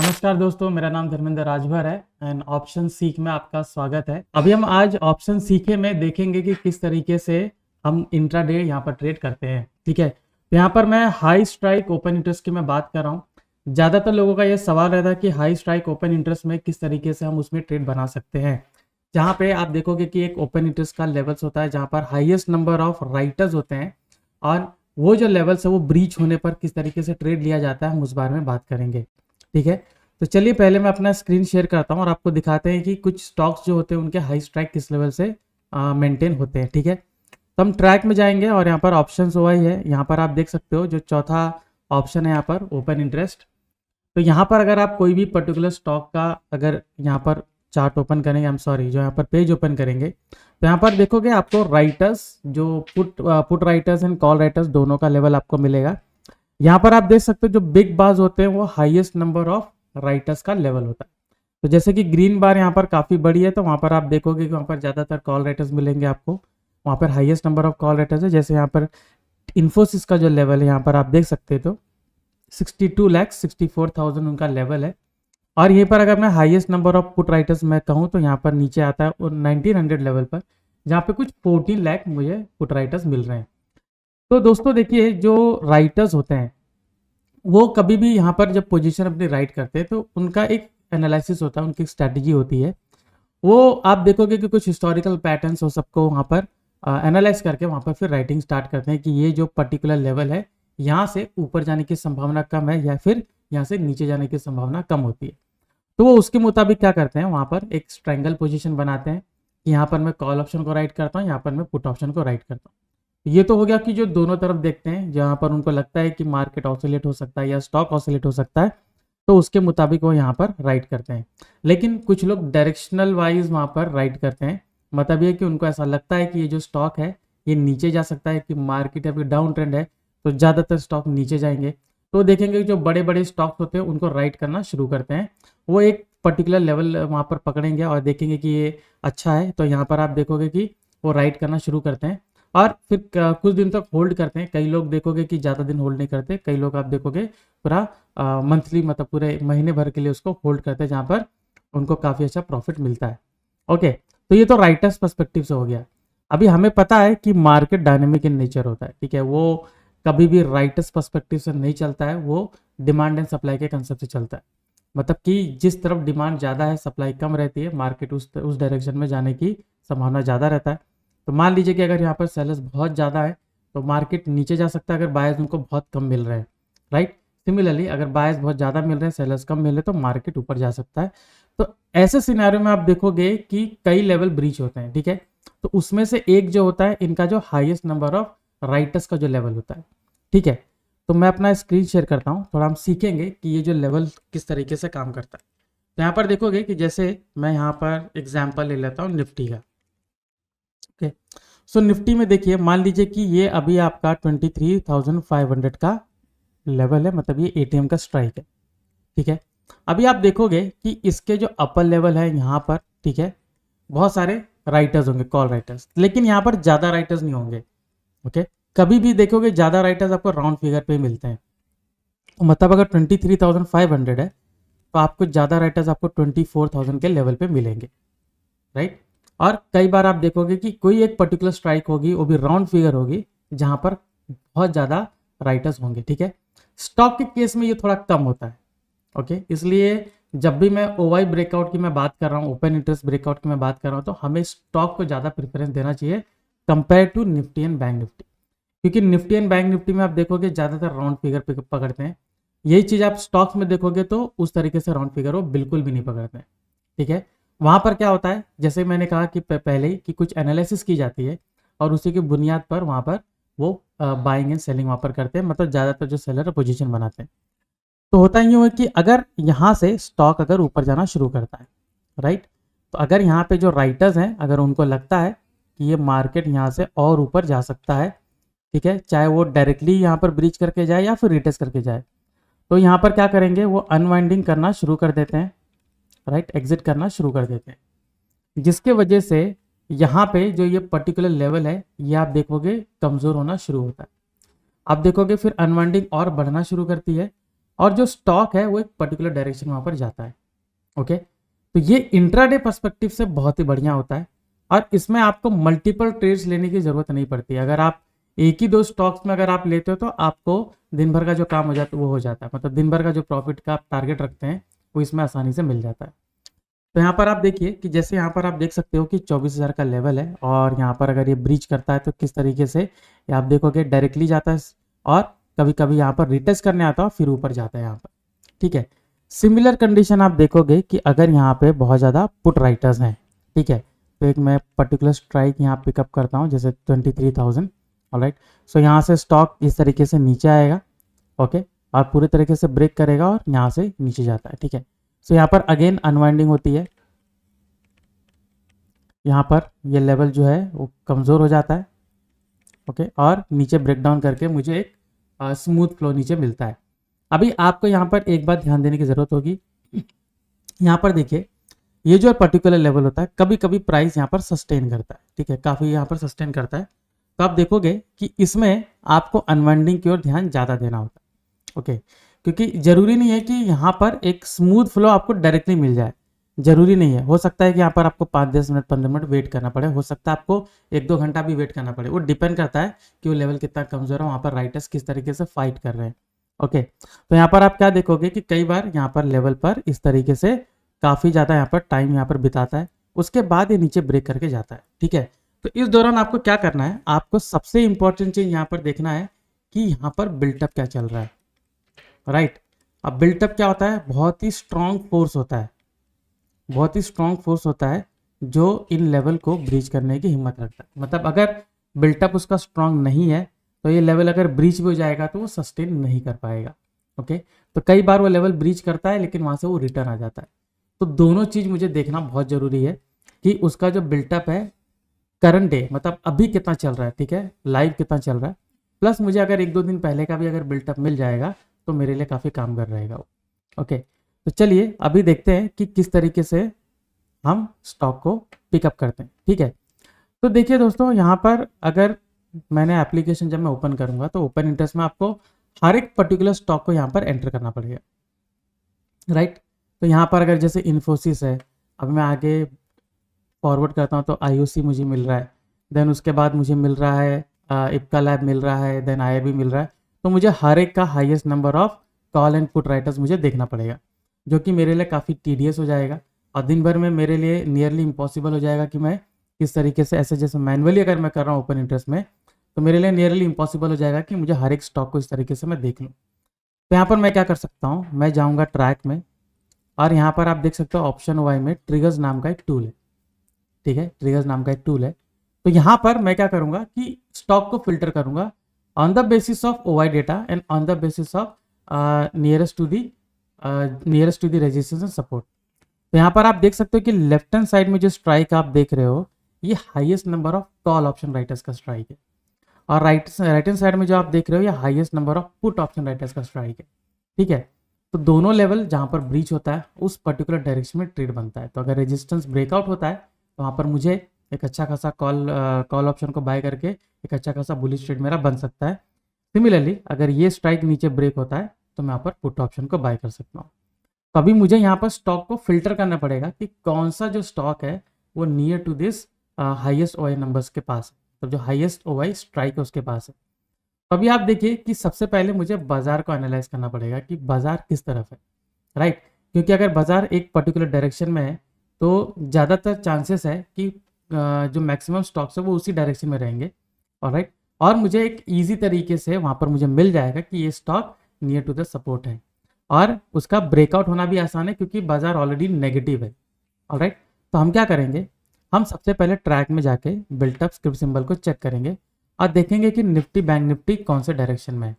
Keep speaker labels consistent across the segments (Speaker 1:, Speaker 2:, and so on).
Speaker 1: नमस्कार दोस्तों, मेरा नाम धर्मेंद्र राजभर है एंड ऑप्शन सीख में आपका स्वागत है। अभी हम आज ऑप्शन सीखे में देखेंगे कि किस तरीके से हम इंट्राडे यहाँ पर ट्रेड करते हैं। ठीक है, तो यहाँ पर मैं हाई स्ट्राइक ओपन इंटरेस्ट की मैं बात कर रहा हूँ। ज़्यादातर लोगों का ये सवाल रहता है कि हाई स्ट्राइक ओपन इंटरेस्ट में किस तरीके से हम उसमें ट्रेड बना सकते हैं। जहाँ पे आप देखोगे कि एक ओपन इंटरेस्ट का लेवल्स होता है जहाँ पर हाईएस्ट नंबर ऑफ राइटर्स होते हैं और वो जो लेवल्स है वो ब्रीच होने पर किस तरीके से ट्रेड लिया जाता है, हम उस बारे में बात करेंगे। ठीक है, तो चलिए पहले मैं अपना स्क्रीन शेयर करता हूँ और आपको दिखाते हैं कि कुछ स्टॉक्स जो होते हैं उनके हाई स्ट्राइक किस लेवल से मेंटेन होते हैं। ठीक है, तो हम ट्रैक में जाएंगे और यहाँ पर ऑप्शन हुआ ही है। यहाँ पर आप देख सकते हो जो चौथा ऑप्शन है यहाँ पर ओपन इंटरेस्ट। तो यहाँ पर अगर आप कोई भी पर्टिकुलर स्टॉक का अगर यहाँ पर चार्ट ओपन करेंगे, आई एम सॉरी, जो यहाँ पर पेज ओपन करेंगे तो यहाँ पर देखोगे आपको राइटर्स जो put writers and call writers दोनों का लेवल आपको मिलेगा। यहाँ पर आप देख सकते हो जो बिग बार्स होते हैं वो हाईएस्ट नंबर ऑफ राइटर्स का लेवल होता है। तो जैसे कि ग्रीन बार यहाँ पर काफ़ी बड़ी है तो वहाँ पर आप देखोगे कि वहाँ पर ज़्यादातर कॉल राइटर्स मिलेंगे आपको, वहाँ पर highest number of call writers है। जैसे यहाँ पर इन्फोसिस का जो लेवल है यहाँ पर आप देख सकते हो तो 62,64,000 उनका लेवल है। और यहीं पर अगर मैं highest number of put writers मैं कहूँ तो यहाँ पर नीचे आता है 1900 लेवल पर, जहाँ पे कुछ 14 लाख मुझे पुट राइटर्स मिल रहे हैं। तो दोस्तों देखिए, जो राइटर्स होते हैं वो कभी भी यहाँ पर जब पोजीशन अपनी राइट करते हैं तो उनका एक एनालिसिस होता है, उनकी स्ट्रैटेजी होती है। वो आप देखोगे कि कुछ हिस्टोरिकल पैटर्न्स हो सबको वहाँ पर एनालाइज करके वहाँ पर फिर राइटिंग स्टार्ट करते हैं कि ये जो पर्टिकुलर लेवल है यहाँ से ऊपर जाने की संभावना कम है या फिर यहाँ से नीचे जाने की संभावना कम होती है। तो वो उसके मुताबिक क्या करते हैं, वहाँ पर एक स्ट्रैंगल पोजीशन बनाते हैं कि यहाँ पर मैं कॉल ऑप्शन को राइट करता हूँ, यहाँ पर मैं पुट ऑप्शन को राइट करता हूँ। ये तो हो गया कि जो दोनों तरफ देखते हैं, जहाँ पर उनको लगता है कि मार्केट ऑसिलेट हो सकता है या स्टॉक ऑसिलेट हो सकता है तो उसके मुताबिक वो यहाँ पर राइट करते हैं। लेकिन कुछ लोग डायरेक्शनल वाइज वहाँ पर राइट करते हैं, मतलब ये कि उनको ऐसा लगता है कि ये जो स्टॉक है ये नीचे जा सकता है, कि मार्केट अभी डाउन ट्रेंड है तो ज़्यादातर स्टॉक नीचे जाएंगे। तो देखेंगे जो बड़े बड़े स्टॉक्स होते हैं उनको राइट करना शुरू करते हैं। वो एक पर्टिकुलर लेवल वहाँ पर पकड़ेंगे और देखेंगे कि ये अच्छा है तो यहाँ पर आप देखोगे कि वो राइट करना शुरू करते हैं और फिर कुछ दिन तक होल्ड करते हैं। कई लोग देखोगे कि ज़्यादा दिन होल्ड नहीं करते, कई लोग आप देखोगे पूरा मंथली मतलब पूरे महीने भर के लिए उसको होल्ड करते हैं, जहाँ पर उनको काफ़ी अच्छा प्रॉफिट मिलता है। ओके, तो ये तो राइटर्स पर्सपेक्टिव से हो गया। अभी हमें पता है कि मार्केट डायनेमिक इन नेचर होता है। ठीक है, वो कभी भी राइटर्स पर्सपेक्टिव से नहीं चलता है, वो डिमांड एंड सप्लाई के कंसेप्ट से चलता है। मतलब कि जिस तरफ डिमांड ज़्यादा है सप्लाई कम रहती है, मार्केट उस डायरेक्शन में जाने की संभावना ज़्यादा रहता है। तो मान लीजिए कि अगर यहाँ पर सेलर्स बहुत ज़्यादा है तो मार्केट नीचे जा सकता है अगर बायर्स उनको बहुत कम मिल रहे हैं, राइट। सिमिलरली अगर बायर्स बहुत ज़्यादा मिल रहे हैं, सेलर्स कम मिल रहे हैं तो मार्केट ऊपर जा सकता है। तो ऐसे सिनेरियो में आप देखोगे कि कई लेवल ब्रीच होते हैं। ठीक है, तो उसमें से एक जो होता है इनका जो हाईएस्ट नंबर ऑफ राइटर्स का जो लेवल होता है। ठीक है, तो मैं अपना स्क्रीन शेयर करता हूँ, थोड़ा हम सीखेंगे कि ये जो लेवल किस तरीके से काम करता है। तो यहाँ पर देखोगे कि जैसे मैं यहाँ पर एग्जाम्पल ले लेता हूँ निफ्टी का। ओके, सो निफ्टी में देखिए, मान लीजिए कि ये अभी आपका 23,500 का लेवल है, मतलब ये एटीएम का स्ट्राइक है। ठीक है, अभी आप देखोगे कि इसके जो अपर लेवल है यहाँ पर, ठीक है, बहुत सारे राइटर्स होंगे, कॉल राइटर्स, लेकिन यहाँ पर ज़्यादा राइटर्स नहीं होंगे। ओके, कभी भी देखोगे ज़्यादा राइटर्स आपको राउंड फिगर पे मिलते हैं। मतलब अगर 23,500 है तो आपको ज़्यादा राइटर्स आपको 24,000 के लेवल पे मिलेंगे, राइट। और कई बार आप देखोगे कि कोई एक पर्टिकुलर स्ट्राइक होगी, वो भी राउंड फिगर होगी, जहां पर बहुत ज़्यादा राइटर्स होंगे। ठीक है, स्टॉक के केस में ये थोड़ा कम होता है। ओके, इसलिए जब भी मैं ओवाई ब्रेकआउट की मैं बात कर रहा हूँ, ओपन इंटरेस्ट ब्रेकआउट की मैं बात कर रहा हूँ, तो हमें स्टॉक को ज़्यादा प्रेफरेंस देना चाहिए compare to Nifty and Bank Nifty, क्योंकि निफ्टी एंड बैंक निफ्टी में आप देखोगे ज़्यादातर राउंड फिगर पकड़ते हैं। यही चीज़ आप स्टॉक्स में देखोगे तो उस तरीके से राउंड फिगर वो बिल्कुल भी नहीं पकड़ते हैं। ठीक है, वहाँ पर क्या होता है, जैसे मैंने कहा कि पहले ही कि कुछ एनालिसिस की जाती है और उसी की बुनियाद पर वहाँ पर वो बाइंग एंड सेलिंग वहाँ पर करते हैं, मतलब ज़्यादातर जो सेलर पोजीशन बनाते हैं। तो होता यूँ है कि अगर यहाँ से स्टॉक अगर ऊपर जाना शुरू करता है, राइट, तो अगर यहाँ पे जो राइटर्स हैं अगर उनको लगता है कि ये मार्केट यहाँ से और ऊपर जा सकता है, ठीक है, चाहे वो डायरेक्टली यहाँ पर ब्रीच करके जाए या फिर रिटेस्ट करके जाए, तो यहाँ पर क्या करेंगे, वो अनवाइंडिंग करना शुरू कर देते हैं, राइट, एग्जिट करना शुरू कर देते हैं, जिसके वजह से यहाँ पे जो ये पर्टिकुलर लेवल है ये आप देखोगे कमज़ोर होना शुरू होता है। आप देखोगे फिर अनवाइंडिंग और बढ़ना शुरू करती है, और जो स्टॉक है वो एक पर्टिकुलर डायरेक्शन वहाँ पर जाता है। ओके, तो ये इंट्राडे पर्सपेक्टिव से बहुत ही बढ़िया होता है और इसमें आपको मल्टीपल ट्रेड्स लेने की ज़रूरत नहीं पड़ती। अगर आप एक ही दो स्टॉक्स में अगर आप लेते हो तो आपको दिन भर का जो काम हो जाता है वो हो जाता है, मतलब दिन भर का जो प्रॉफिट का आप टारगेट रखते हैं वो इसमें आसानी से मिल जाता है। तो यहाँ पर आप देखिए कि जैसे यहाँ पर आप देख सकते हो कि 24,000 का लेवल है और यहाँ पर अगर ये ब्रीच करता है तो किस तरीके से ये आप देखोगे डायरेक्टली जाता है और कभी कभी यहाँ पर रिटेस्ट करने आता है फिर ऊपर जाता है यहाँ पर। ठीक है, सिमिलर कंडीशन आप देखोगे कि अगर यहाँ पे बहुत ज़्यादा पुट राइटर्स हैं, ठीक है, तो एक मैं पर्टिकुलर स्ट्राइक यहाँ पिकअप करता हूँ जैसे 23,000। ऑलराइट, सो यहाँ से स्टॉक इस तरीके से नीचे आएगा। ओके, और पूरे तरीके से ब्रेक करेगा और यहाँ से नीचे जाता है। ठीक है, सो यहाँ पर अगेन अनवाइंडिंग होती है, यहाँ पर ये लेवल जो है वो कमज़ोर हो जाता है। ओके, और नीचे ब्रेक डाउन करके मुझे एक स्मूथ फ्लो नीचे मिलता है। अभी आपको यहाँ पर एक बात ध्यान देने की ज़रूरत होगी, यहाँ पर देखिए ये जो पर्टिकुलर लेवल होता है कभी कभी प्राइस यहाँ पर सस्टेन करता है। ठीक है, काफ़ी यहाँ पर सस्टेन करता है, तो आप देखोगे कि इसमें आपको अनवाइंडिंग की ओर ध्यान ज़्यादा देना होता है। ओके, क्योंकि ज़रूरी नहीं है कि यहाँ पर एक स्मूथ फ्लो आपको डायरेक्टली मिल जाए, ज़रूरी नहीं है। हो सकता है कि यहाँ पर आपको 5-10 मिनट 15 मिनट वेट करना पड़े, हो सकता है आपको 1-2 घंटा भी वेट करना पड़े, वो डिपेंड करता है कि वो लेवल कितना कमज़ोर है, वहाँ पर राइटर्स किस तरीके से फाइट कर रहे हैं। ओके, तो यहाँ पर आप क्या देखोगे कि कई बार यहाँ पर लेवल पर इस तरीके से काफ़ी ज़्यादा यहाँ पर टाइम यहाँ पर बिताता है, उसके बाद ये नीचे ब्रेक करके जाता है। ठीक है, तो इस दौरान आपको क्या करना है, आपको सबसे इंपॉर्टेंट चीज़ यहाँ पर देखना है कि यहाँ पर बिल्टअप क्या चल रहा है। राइट, अब बिल्टअप क्या होता है, बहुत ही स्ट्रॉन्ग फोर्स होता है, बहुत ही स्ट्रॉन्ग फोर्स होता है जो इन लेवल को ब्रीच करने की हिम्मत रखता है। मतलब अगर बिल्टअप उसका स्ट्रॉन्ग नहीं है तो ये लेवल अगर ब्रीच भी हो जाएगा तो वो सस्टेन नहीं कर पाएगा। ओके, तो कई बार वो लेवल ब्रीच करता है लेकिन वहाँ से वो रिटर्न आ जाता है। तो दोनों चीज़ मुझे देखना बहुत ज़रूरी है कि उसका जो बिल्टअप है करंट डे, मतलब अभी कितना चल रहा है, ठीक है, लाइव कितना चल रहा है, प्लस मुझे अगर 1-2 दिन पहले का भी अगर बिल्टअप मिल जाएगा तो मेरे लिए काफ़ी कामगार रहेगा वो। ओके, तो चलिए अभी देखते हैं कि किस तरीके से हम स्टॉक को पिकअप करते हैं। ठीक है, तो देखिए दोस्तों, यहाँ पर अगर मैंने एप्लीकेशन जब मैं ओपन करूँगा तो ओपन इंटरेस्ट में आपको हर एक पर्टिकुलर स्टॉक को यहाँ पर एंटर करना पड़ेगा। राइट, तो यहाँ पर अगर जैसे इन्फोसिस है, अब मैं आगे फॉरवर्ड करता हूँ तो IOC मुझे मिल रहा है, देन उसके बाद मुझे मिल रहा है इप्का लैब मिल रहा है, देन IIB मिल रहा है। तो मुझे हर एक का highest number of call and put writers मुझे देखना पड़ेगा, जो कि मेरे लिए काफ़ी टीडियस हो जाएगा और दिन भर में मेरे लिए नियरली इम्पॉसिबल हो जाएगा कि मैं किस तरीके से ऐसे जैसे मैनुअली अगर मैं कर रहा हूँ ओपन इंटरेस्ट में, तो मेरे लिए नियरली इम्पॉसिबल हो जाएगा कि मुझे हर एक स्टॉक को इस तरीके से मैं देख लूँ। तो यहाँ पर मैं क्या कर सकता हूँ, मैं जाऊँगा ट्रैक में और यहाँ पर आप देख सकते हो ऑप्शन वाई में ट्रिगर्स नाम का एक टूल है। ठीक है, ट्रिगर्स नाम का एक टूल है। तो यहाँ पर मैं क्या करूँगा कि स्टॉक को फिल्टर करूँगा on the basis of OI data and on the basis of nearest to the resistance and support. तो यहाँ पर आप देख सकते हो कि लेफ्ट हैंड साइड में जो स्ट्राइक आप देख रहे हो ये highest number of call option writers का स्ट्राइक है, और राइट हैंड साइड में जो आप देख रहे हो ये highest number of put option writers का स्ट्राइक है। ठीक है, तो दोनों लेवल जहाँ पर ब्रीच होता है उस पर्टिकुलर डायरेक्शन में ट्रेड बनता है। तो अगर रेजिस्टेंस ब्रेकआउट होता है तो वहाँ पर मुझे एक अच्छा खासा कॉल ऑप्शन को बाय करके एक अच्छा खासा बुलिश ट्रेड मेरा बन सकता है। सिमिलरली अगर ये स्ट्राइक नीचे ब्रेक होता है तो मैं यहाँ पर पुट ऑप्शन को बाय कर सकता हूँ। तो अभी मुझे यहाँ पर स्टॉक को फिल्टर करना पड़ेगा कि कौन सा जो स्टॉक है वो near to this highest OI numbers के पास है, तो जो हाईएस्ट OI स्ट्राइक है उसके पास है। तो अभी आप देखिए कि सबसे पहले मुझे बाजार को एनालाइज करना पड़ेगा कि बाजार किस तरफ है। राइट, क्योंकि अगर बाजार एक पर्टिकुलर डायरेक्शन में है तो ज़्यादातर चांसेस है कि जो मैक्सिमम स्टॉक्स है वो उसी डायरेक्शन में रहेंगे। ऑलराइट, और मुझे एक ईजी तरीके से वहाँ पर मुझे मिल जाएगा कि ये stock near to the support है और उसका ब्रेकआउट होना भी आसान है क्योंकि बाजार ऑलरेडी नेगेटिव है। ऑलराइट, तो हम क्या करेंगे, हम सबसे पहले ट्रैक में जाके बिल्टअप स्क्रिप्ट सिंबल को चेक करेंगे और देखेंगे कि निफ्टी बैंक निफ्टी कौन से डायरेक्शन में है।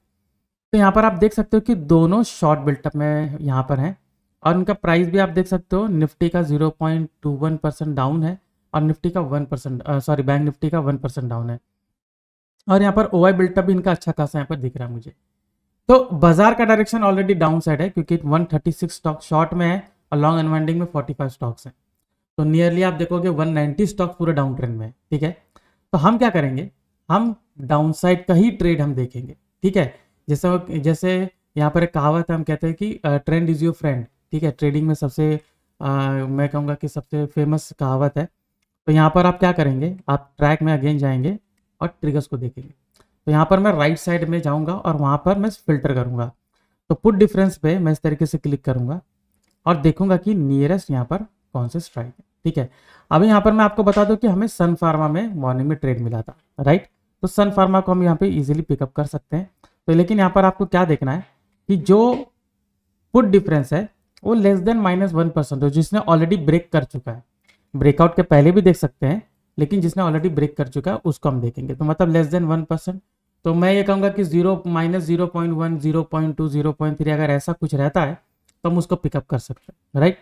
Speaker 1: तो यहाँ पर आप देख सकते हो कि दोनों शॉर्ट बिल्टअप में यहाँ पर हैं और उनका प्राइस भी आप देख सकते हो, निफ्टी का 0.21% डाउन है और निफ्टी का 1% बैंक निफ्टी का 1% डाउन है, और यहाँ पर OI बिल्टअप भी इनका अच्छा खासा यहाँ पर दिख रहा है मुझे। तो बाजार का डायरेक्शन ऑलरेडी डाउन साइड है क्योंकि 136 स्टॉक शॉर्ट में है और लॉन्ग अनवाइंडिंग में 45 स्टॉक्स हैं, तो नियरली आप देखोगे 190 स्टॉक्स पूरे डाउन ट्रेंड में है। ठीक है, तो हम क्या करेंगे, हम डाउन साइड का ही ट्रेड हम देखेंगे। ठीक है, जैसे यहाँ पर एक कहावत है, हम कहते हैं कि ट्रेंड इज़ योर फ्रेंड। ठीक है, ट्रेडिंग में सबसे मैं कहूँगा कि सबसे फेमस कहावत है। तो यहाँ पर आप क्या करेंगे, आप ट्रैक में अगेन जाएंगे और ट्रिगर्स को देखेंगे। तो यहाँ पर मैं राइट साइड में जाऊँगा और वहाँ पर मैं फिल्टर करूँगा। तो पुट डिफरेंस पे मैं इस तरीके से क्लिक करूँगा और देखूंगा कि नियरेस्ट यहाँ पर कौन से स्ट्राइक है। ठीक है, अभी यहाँ पर मैं आपको बता दूं कि हमें सन फार्मा में मॉर्निंग में ट्रेड मिला था, राइट। तो सन फार्मा को हम यहाँ पे इजीली पिकअप कर सकते हैं। तो लेकिन यहाँ पर आपको क्या देखना है कि जो पुट डिफरेंस है वो लेस देन -1% हो, जिसने ऑलरेडी ब्रेक कर चुका है। ब्रेकआउट के पहले भी देख सकते हैं, लेकिन जिसने ऑलरेडी ब्रेक कर चुका है उसको हम देखेंगे। तो मतलब लेस देन 1%। तो मैं ये कहूँगा कि 0 -0.1 0.2 0.3 अगर ऐसा कुछ रहता है तो हम उसको पिकअप कर सकते हैं, राइट।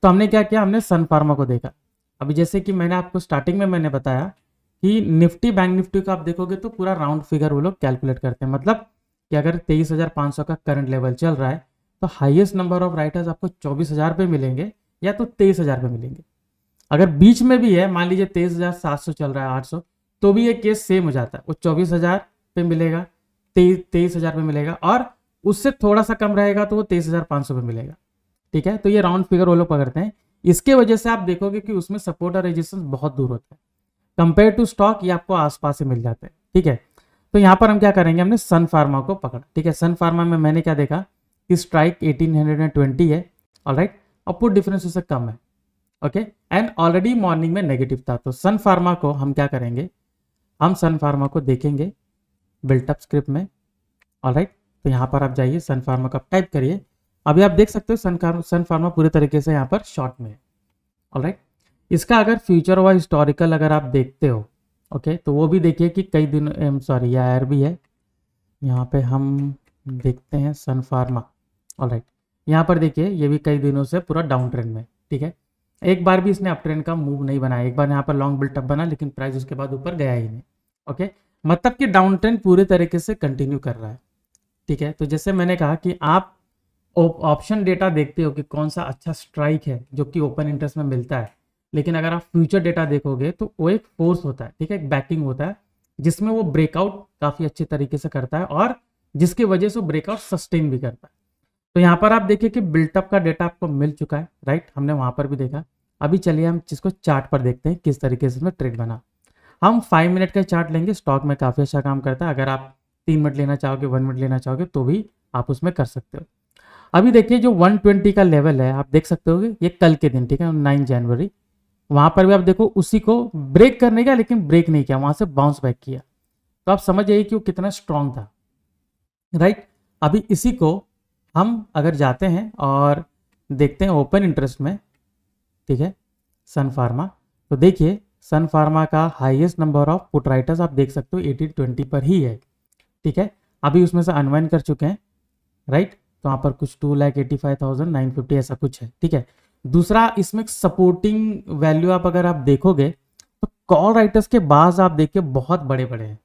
Speaker 1: तो हमने क्या किया, हमने सन फार्मा को देखा। अभी जैसे कि मैंने आपको स्टार्टिंग में मैंने बताया कि निफ्टी बैंक निफ्टी को आप देखोगे तो पूरा राउंड फिगर वो लोग कैलकुलेट करते हैं। मतलब कि अगर 23,500 का करंट लेवल चल रहा है तो हाईएस्ट नंबर ऑफ राइटर्स आपको 24,000 पे मिलेंगे या तो 23,000 पे मिलेंगे। अगर बीच में भी है, मान लीजिए 23,700 चल रहा है 800, तो भी ये केस सेम हो जाता है। वो 24,000 पे मिलेगा, 23,000 पे मिलेगा, और उससे थोड़ा सा कम रहेगा तो वो 23,500 पे मिलेगा। ठीक है, तो ये राउंड फिगर वो लोग पकड़ते हैं। इसके वजह से आप देखोगे कि उसमें सपोर्ट और रेजिस्टेंस बहुत दूर होता है कंपेयर टू स्टॉक, ये आपको आसपास से मिल जाते हैं। ठीक है, तो यहाँ पर हम क्या करेंगे, हमने सन फार्मा को पकड़ा। ठीक है, सन फार्मा में मैंने क्या देखा कि स्ट्राइक 1820 है, ऑलराइट, और पुट डिफरेंस उससे कम है। ओके, एंड ऑलरेडी मॉर्निंग में नेगेटिव था। तो सन फार्मा को हम क्या करेंगे, हम सन फार्मा को देखेंगे बिल्टअप स्क्रिप्ट में, ऑलराइट। तो यहाँ पर आप जाइए, सन फार्मा का टाइप करिए। अभी आप देख सकते हो सन फार्मा पूरे तरीके से यहाँ पर शॉर्ट में है, ऑलराइट। इसका अगर फ्यूचर व हिस्टोरिकल अगर आप देखते हो, ओके, तो वो भी देखिए कि कई दिन सॉरी यार भी है। यहाँ पे हम देखते हैं सन फार्मा, ऑलराइट। यहाँ पर देखिए ये भी कई दिनों से पूरा डाउन ट्रेंड में। ठीक है, एक बार भी इसने अप ट्रेंड का मूव नहीं बनाया। एक बार यहाँ पर लॉन्ग बिल्टअप बना, लेकिन प्राइस उसके बाद ऊपर गया ही नहीं। ओके, मतलब कि डाउन ट्रेंड पूरे तरीके से कंटिन्यू कर रहा है। ठीक है, तो जैसे मैंने कहा कि आप ऑप्शन डेटा देखते हो कि कौन सा अच्छा स्ट्राइक है जो कि ओपन इंटरेस्ट में मिलता है, लेकिन अगर आप फ्यूचर डेटा देखोगे तो वो एक फोर्स होता है। ठीक है, एक बैकिंग होता है जिसमें वो ब्रेकआउट काफ़ी अच्छे तरीके से करता है और जिसकी वजह से वो ब्रेकआउट सस्टेन भी करता है। तो यहाँ पर आप देखिए कि बिल्टअप का डेटा आपको मिल चुका है, राइट, हमने वहाँ पर भी देखा। अभी चलिए हम जिसको चार्ट पर देखते हैं किस तरीके से इसमें ट्रेड बना। हम 5 मिनट का चार्ट लेंगे, स्टॉक में काफ़ी अच्छा काम करता है। अगर आप 3 मिनट लेना चाहोगे, 1 मिनट लेना चाहोगे तो भी आप उसमें कर सकते हो। अभी देखिए जो 120 का लेवल है, आप देख सकते हो ये कल के दिन, ठीक है, 9 जनवरी, वहां पर भी आप देखो उसी को ब्रेक करने का, लेकिन ब्रेक नहीं किया, वहां से बाउंस बैक किया। तो आप समझ जाइए कि वो कितना स्ट्रांग था, राइट। अभी इसी को हम अगर जाते हैं और देखते हैं ओपन इंटरेस्ट में, ठीक है, सन फार्मा, तो देखिए सन फार्मा का highest number of put writers आप देख सकते हो 1820 पर ही है। ठीक है, अभी उसमें से अनवाइंड कर चुके हैं, राइट। तो वहाँ पर कुछ 2,85,950 ऐसा कुछ है। ठीक है, दूसरा इसमें सपोर्टिंग वैल्यू आप अगर आप देखोगे तो कॉल राइटर्स के बाद आप देखिए बहुत बड़े बड़े हैं,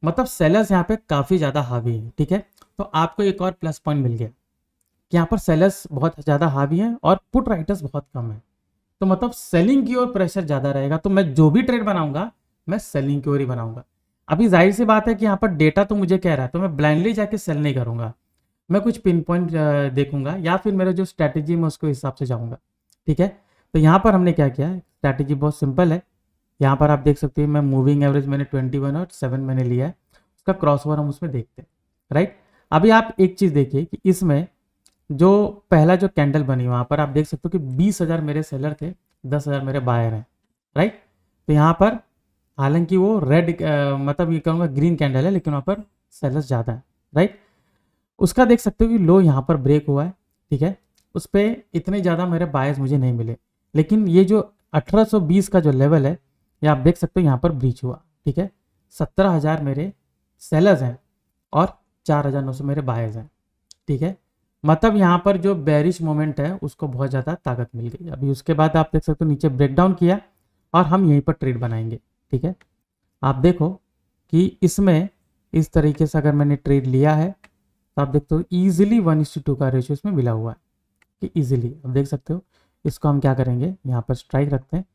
Speaker 1: मतलब सेलर्स यहाँ पे काफ़ी ज़्यादा हावी हैं। ठीक है, तो आपको एक और प्लस पॉइंट मिल गया कि यहाँ पर सेलर्स बहुत ज़्यादा हावी हैं और पुट राइटर्स बहुत कम है। तो मतलब सेलिंग की ओर प्रेशर ज़्यादा रहेगा, तो मैं जो भी ट्रेड बनाऊंगा मैं सेलिंग की ओर ही बनाऊंगा। अभी जाहिर सी बात है कि यहाँ पर डेटा तो मुझे कह रहा है, तो मैं ब्लाइंडली जाके सेल नहीं करूंगा, मैं कुछ पिन पॉइंट देखूंगा या फिर मेरा जो स्ट्रैटेजी मैं उसके हिसाब से जाऊंगा। ठीक है, तो यहाँ पर हमने क्या किया, स्ट्रैटेजी बहुत सिंपल है। यहाँ पर आप देख सकते हैं मैं मूविंग एवरेज मैंने 21 और 7 मैंने लिया है, उसका क्रॉस ओवर हम उसमें देखते हैं, राइट। अभी आप एक चीज़ देखिए कि इसमें जो पहला जो कैंडल बनी वहाँ पर आप देख सकते हो कि 20,000 मेरे सेलर थे, 10,000 मेरे बायर हैं, राइट। तो यहाँ पर हालांकि वो रेड मतलब ये कहूँगा ग्रीन कैंडल है, लेकिन वहाँ पर सेलर्स ज़्यादा है, राइट। उसका देख सकते हो कि लो यहाँ पर ब्रेक हुआ है, ठीक है, उस पर इतने ज़्यादा मेरे बायर्स मुझे नहीं मिले, लेकिन ये जो 1820 का जो लेवल है ये आप देख सकते हो यहाँ पर ब्रीच हुआ। ठीक है, 17,000 मेरे सेलर्स हैं और 4,900 मेरे बायर्स हैं। ठीक है, मतलब यहाँ पर जो बेरिश मोमेंट है उसको बहुत ज़्यादा ताकत मिल गई। अभी उसके बाद आप देख सकते हो नीचे ब्रेकडाउन किया और हम यहीं पर ट्रेड बनाएंगे। ठीक है, आप देखो कि इसमें इस तरीके से अगर मैंने ट्रेड लिया है तो आप देखते हो ईजिली 1:2 का रेशियो इसमें मिला हुआ है कि ईजिली आप देख सकते हो। इसको हम क्या करेंगे, यहाँ पर स्ट्राइक रखते हैं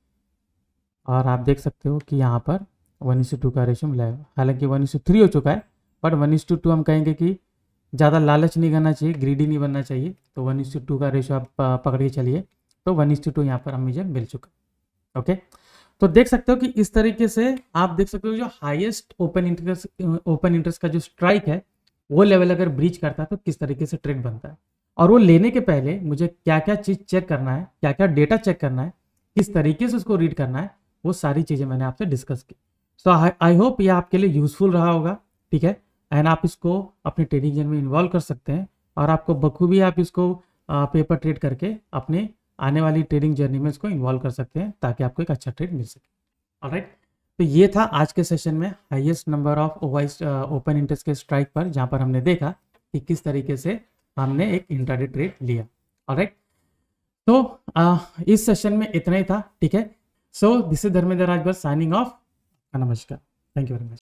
Speaker 1: और आप देख सकते हो कि यहाँ पर 1:2 का रेशियो मिला है। हालांकि 1:3 हो चुका है, बट 1:2 हम कहेंगे कि ज़्यादा लालच नहीं करना चाहिए, ग्रीडी नहीं बनना चाहिए। तो 1:2 का रेशो आप पकड़ के चलिए। तो 1:2 यहाँ पर मुझे मिल चुका। ओके, तो देख सकते हो कि इस तरीके से आप देख सकते हो जो हाईएस्ट ओपन इंटरेस्ट का जो स्ट्राइक है वो लेवल अगर ब्रीच करता है तो किस तरीके से ट्रेड बनता है, और वो लेने के पहले मुझे क्या क्या चीज़ चेक करना है, क्या क्या डेटा चेक करना है, किस तरीके से उसको रीड करना है, वो सारी चीज़ें मैंने आपसे डिस्कस की। सो आई होप ये आपके लिए यूजफुल रहा होगा। ठीक है, एंड आप इसको अपने ट्रेडिंग जर्नी में इन्वॉल्व कर सकते हैं, और आपको बखूबी आप इसको पेपर ट्रेड करके अपने आने वाली ट्रेडिंग जर्नी में इसको इन्वॉल्व कर सकते हैं, ताकि आपको एक अच्छा ट्रेड मिल सके। ऑलराइट, तो ये था आज के सेशन में highest number of open interest के स्ट्राइक पर, जहाँ पर हमने देखा कि किस तरीके से हमने एक इंट्राडे ट्रेड लिया। ऑलराइट, तो इस सेशन में इतना ही था। ठीक है, so this is Dharmendra Rajbhar signing off. नमस्कार, थैंक यू वेरी मच।